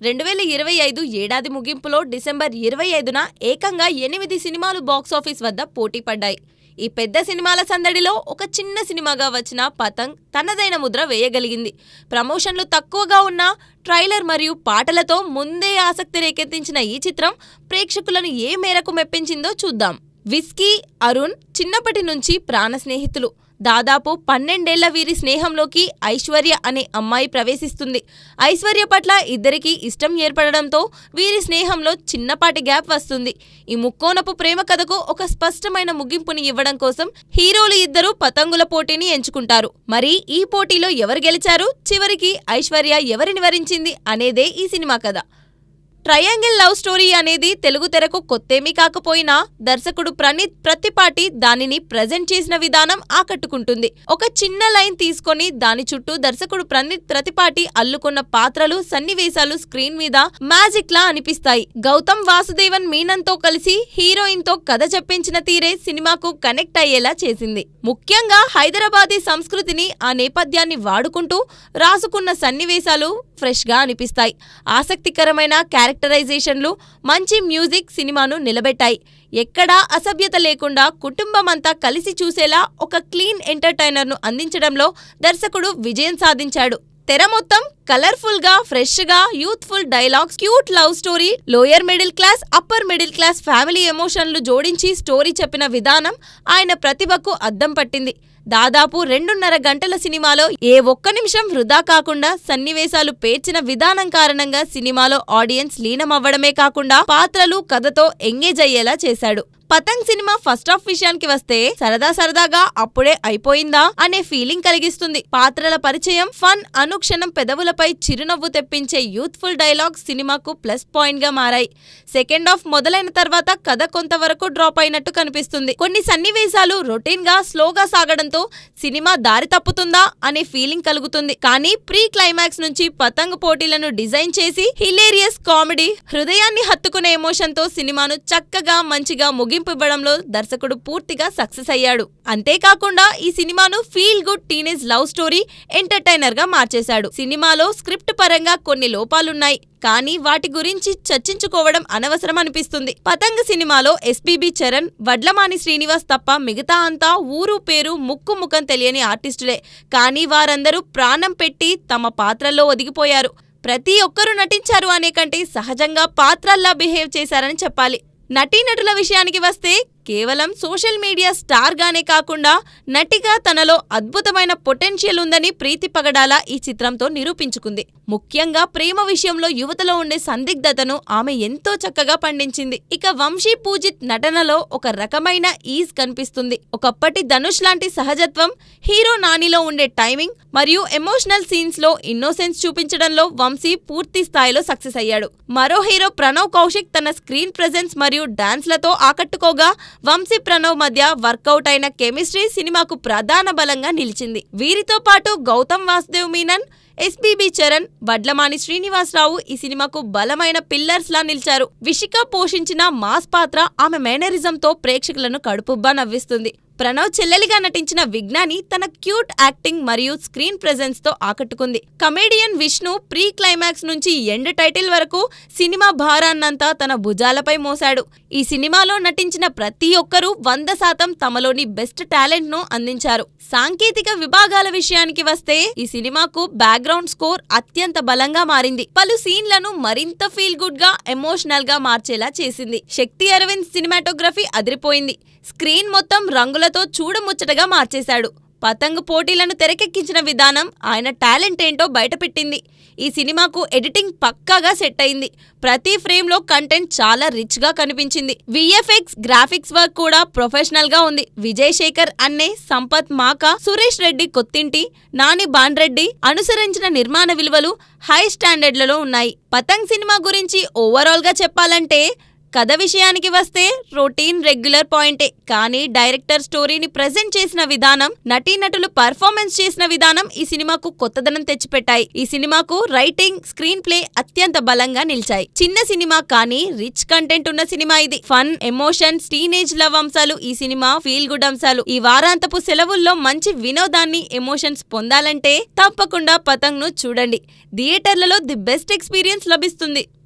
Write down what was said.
2025 ఏడాది ముగింపులో డిసెంబర్ 25న ఏకంగా 8 సినిమాలు బాక్సాఫీస్ వద్ద పోటీ పడ్డాయి. ఈ పెద్ద సినిమాల సందడిలో ఒక చిన్న సినిమాగా వచ్చిన పతంగ్ తనదైన ముద్ర వేయగలిగింది. ప్రమోషన్లు తక్కువగా ఉన్న ట్రైలర్ మరియు పాటలతో ముందే ఆసక్తి రేకెత్తించిన ఈ చిత్రం ప్రేక్షకులను ఏ మేరకు మెప్పించిందో చూద్దాం. విస్కీ, అరుణ్ చిన్నప్పటి నుంచి ప్రాణ స్నేహితులు. దాదాపు 12 ఏళ్ల వీరి స్నేహంలోకి ఐశ్వర్య అనే అమ్మాయి ప్రవేశిస్తుంది. ఐశ్వర్య పట్ల ఇద్దరికీ ఇష్టం ఏర్పడడంతో వీరి స్నేహంలో చిన్నపాటి గ్యాప్ వస్తుంది. ఈ ముక్కోనపు ప్రేమ కథకు ఒక స్పష్టమైన ముగింపుని ఇవ్వడం కోసం హీరోలు ఇద్దరు పతంగుల పోటీని ఎంచుకుంటారు. మరి ఈ పోటీలో ఎవరు గెలిచారు, చివరికి ఐశ్వర్య ఎవరిని వరించింది అనేదే ఈ సినిమా కథ. ట్రయాంగిల్ లవ్ స్టోరీ అనేది తెలుగు తెరకు కొత్తేమీ కాకపోయినా దర్శకుడు ప్రణీత్ ప్రతిపాటి దానిని ప్రజెంట్ చేసిన విధానం ఆకట్టుకుంటుంది. ఒక చిన్న లైన్ తీసుకొని దాని చుట్టూ దర్శకుడు ప్రణీత్ ప్రతిపాటి అల్లుకున్న పాత్రలు, సన్నివేశాలు స్క్రీన్ మీద మ్యాజిక్ లా అనిపిస్తాయి. గౌతమ్ వాసుదేవన్ మీనన్తో కలిసి హీరోయిన్ తో కథ చెప్పించిన తీరే సినిమాకు కనెక్ట్ అయ్యేలా చేసింది. ముఖ్యంగా హైదరాబాదీ సంస్కృతిని, ఆ నేపథ్యాన్ని వాడుకుంటూ రాసుకున్న సన్నివేశాలు ఫ్రెష్ గా అనిపిస్తాయి. ఆసక్తికరమైన క్యారెక్టరైజేషన్లు, మంచి మ్యూజిక్ సినిమాను నిలబెట్టాయి. ఎక్కడా అసభ్యత లేకుండా కుటుంబమంతా కలిసి చూసేలా ఒక క్లీన్ ఎంటర్టైనర్ను అందించడంలో దర్శకుడు విజయం సాధించాడు. తెర మొత్తం కలర్ఫుల్ గా, ఫ్రెష్ గా, youthful dialogues, cute love story, lower middle class, upper middle class family ఎమోషన్లు జోడించి స్టోరీ చెప్పిన విధానం ఆయన ప్రతిభకు అద్దం పట్టింది. దాదాపు 2.5 గంటల సినిమాలో ఏ ఒక్క నిమిషం వృధా కాకుండా సన్నివేశాలు పేర్చిన విధానం కారణంగా సినిమాలో ఆడియన్స్ లీనమవ్వడమే కాకుండా పాత్రలు, కథతో ఎంగేజ్ అయ్యేలా చేశాడు. పతంగ్ సినిమా ఫస్ట్ హాఫ్ విషయానికి వస్తే సరదాగా అప్పుడే అయిపోయిందా అనే ఫీలింగ్ కలిగిస్తుంది. పాత్రల పరిచయం, ఫన్, అనుక్షణం పెదవులపై చిరునవ్వు తెప్పించే యూత్ఫుల్ డైలాగ్స్ సినిమాకు ప్లస్ పాయింట్ గా మారాయి. సెకండ్ హాఫ్ మొదలైన తర్వాత కథ కొంతవరకు డ్రాప్ అయినట్టు కనిపిస్తుంది. కొన్ని సన్నివేశాలు రొటీన్ గా, స్లోగా సాగడంతో సినిమా దారి తప్పుతుందా అనే ఫీలింగ్ కలుగుతుంది. కానీ ప్రీ క్లైమాక్స్ నుంచి పతంగ్ పోటీలను డిజైన్ చేసి హిలేరియస్ కామెడీ, హృదయాన్ని హత్తుకునే ఎమోషన్ తో సినిమాను చక్కగా, మంచిగా ఇవ్వడంలో దర్శకుడు పూర్తిగా సక్సెస్ అయ్యాడు. అంతేకాకుండా ఈ సినిమాను feel good teenage love story entertainer గా మార్చేశాడు. సినిమాలో స్క్రిప్ట్ పరంగా కొన్ని లోపాలున్నాయి, కానీ వాటి గురించి చర్చించుకోవడం అనవసరం అనిపిస్తుంది. పతంగ్ సినిమాలో ఎస్పీబీ చరణ్, వడ్లమాని శ్రీనివాస్ తప్ప మిగతా అంతా ఊరు పేరు ముక్కు ముఖం తెలియని ఆర్టిస్టులే. కానీ వారందరూ ప్రాణం పెట్టి తమ పాత్రల్లో ఒదిగిపోయారు. ప్రతి ఒక్కరూ నటించారు అనే కంటే సహజంగా పాత్రల్లా బిహేవ్ చేశారని చెప్పాలి. నటీనటుల విషయానికి వస్తే కేవలం సోషల్ మీడియా స్టార్ గానే కాకుండా నటిగా తనలో అద్భుతమైన పొటెన్షియల్ ఉందని ప్రీతి పగడాల ఈ చిత్రంతో నిరూపించుకుంది. ముఖ్యంగా ప్రేమ విషయంలో యువతలో ఉండే సందిగ్ధతను ఆమె ఎంతో చక్కగా పండించింది. ఇక వంశీ పూజిత్ నటనలో ఒక రకమైన ఈజ్ కనిపిస్తుంది. ఒకప్పటి ధనుష్ లాంటి సహజత్వం, హీరో నానిలో ఉండే టైమింగ్ మరియు ఎమోషనల్ సీన్స్ లో ఇన్నోసెన్స్ చూపించడంలో వంశీ పూర్తి స్థాయిలో సక్సెస్ అయ్యాడు. మరో హీరో ప్రణవ్ కౌశిక్ తన స్క్రీన్ ప్రెజెన్స్ మరియు డాన్స్లతో ఆకట్టుకోగా వంశీ ప్రణవ్ మధ్య వర్కౌట్ అయిన కెమిస్ట్రీ సినిమాకు ప్రధాన బలంగా నిలిచింది. వీరితో పాటు గౌతమ్ వాసుదేవ్ మీనన్, ఎస్పీబీ చరణ్, వడ్లమాని శ్రీనివాసరావు ఈ సినిమాకు బలమైన పిల్లర్స్ లా నిలిచారు. విషిక పోషించిన మాస్ పాత్ర ఆమె మేనరిజంతో ప్రేక్షకులను కడుపుబ్బా నవ్విస్తుంది. ప్రణవ్ చెల్లెలిగా నటించిన విజ్ఞాని తన క్యూట్ యాక్టింగ్ మరియు స్క్రీన్ ప్రెజెన్స్ తో ఆకట్టుకుంది. కమేడియన్ విష్ణు ప్రీ క్లైమాక్స్ నుంచి ఎండ్ టైటిల్ వరకు సినిమా భారాన్నంతా తన భుజాలపై మోశాడు. ఈ సినిమాలో నటించిన ప్రతి ఒక్కరూ 100% తమలోని బెస్ట్ టాలెంట్ ను అందించారు. సాంకేతిక విభాగాల విషయానికి వస్తే ఈ సినిమాకు బ్యాక్గ్రౌండ్ స్కోర్ అత్యంత బలంగా మారింది. పలు సీన్లను మరింత ఫీల్ గుడ్ గా, ఎమోషనల్ గా మార్చేలా చేసింది. శక్తి అరవింద్ సినిమాటోగ్రఫీ అదిరిపోయింది. స్క్రీన్ మొత్తం రంగులతో చూడముచ్చటగా మార్చేశాడు. పతంగ్ పోటీలను తెరకెక్కించిన విధానం ఆయన టాలెంట్ ఏంటో బయటపెట్టింది. ఈ సినిమాకు ఎడిటింగ్ పక్కాగా సెట్ అయింది. ప్రతి ఫ్రేమ్ లో కంటెంట్ చాలా రిచ్ గా కనిపించింది. విఎఫ్ఎక్స్, గ్రాఫిక్స్ వర్క్ కూడా ప్రొఫెషనల్ గా ఉంది. విజయ్ శేఖర్ అన్నే, సంపత్ మాకా, సురేష్ రెడ్డి కొత్తింటి, నాని బాన్రెడ్డి అనుసరించిన నిర్మాణ విలువలు హై స్టాండర్డ్లలో ఉన్నాయి. పతంగ్ సినిమా గురించి ఓవరాల్ గా చెప్పాలంటే కథ విషయానికి వస్తే రొటీన్ రెగ్యులర్ పాయింటే, కానీ డైరెక్టర్ స్టోరీని ప్రెజెంట్ చేసిన విధానం, నటీనటులు పర్ఫార్మెన్స్ చేసిన విధానం ఈ సినిమాకు కొత్తదనం తెచ్చిపెట్టాయి. ఈ సినిమాకు రైటింగ్, స్క్రీన్ ప్లే అత్యంత బలంగా నిలిచాయి. చిన్న సినిమా కానీ రిచ్ కంటెంట్ ఉన్న సినిమా ఇది. ఫన్, ఎమోషన్స్, టీనేజ్ లవ్ అంశాలు ఈ సినిమా ఫీల్ గుడ్ అంశాలు. ఈ వారాంతపు సెలవుల్లో మంచి వినోదాన్ని, ఎమోషన్స్ పొందాలంటే తప్పకుండా పతంగ్ ను చూడండి. థియేటర్లలో ది బెస్ట్ ఎక్స్పీరియన్స్ లభిస్తుంది.